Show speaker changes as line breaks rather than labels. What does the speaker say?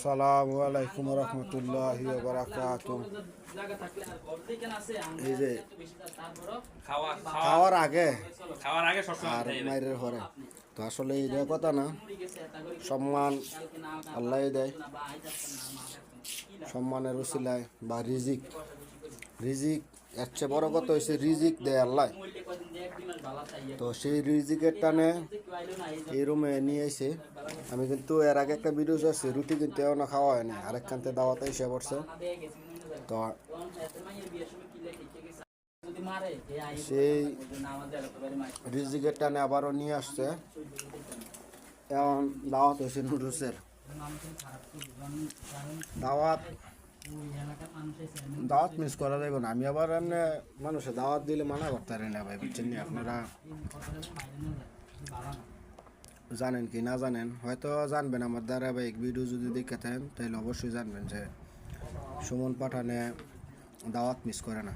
আসসালামু আলাইকুম রহমতুল্লাহি ওয়া বারাকাতুহু। এই যে খাওয়ার আগে আর মাইরের ঘরে তো আসলে এই কথা না, সম্মান আল্লাহ দেয়, সম্মানের উসিলায় বা রিজিক রিজিক এর চেয়ে বড় কথা হয়েছে রিজিক দেয় আল্লাহ। তো সেই রিজিকের টানে এই রুমে নিয়ে এসে আমি কিন্তু এর আগে একটা ভিডিও আছে, রুটি কিন্তু এখনো খাওয়া হয়নি, আরেকখানতে দাওয়াতে এসে পড়ছে। তো সেই রিজিকের টানে আবারও নিয়ে আসছে, এখন দাওয়াত হয়েছে নুডলসের দাওয়াত। দাওয়াত মিস করা যাবে না, আমি আবার এমনি মানুষের দাওয়াত দিলে মানা করতে পারি না ভাই, বুঝছেন নি? আপনারা জানেন কি না জানেন, হয়তো জানবেন আমার ধারাবাহিক ভিডিও যদি দেখে থাকেন তাহলে অবশ্যই জানবেন যে সুমন পাঠানে দাওয়াত মিস করে না।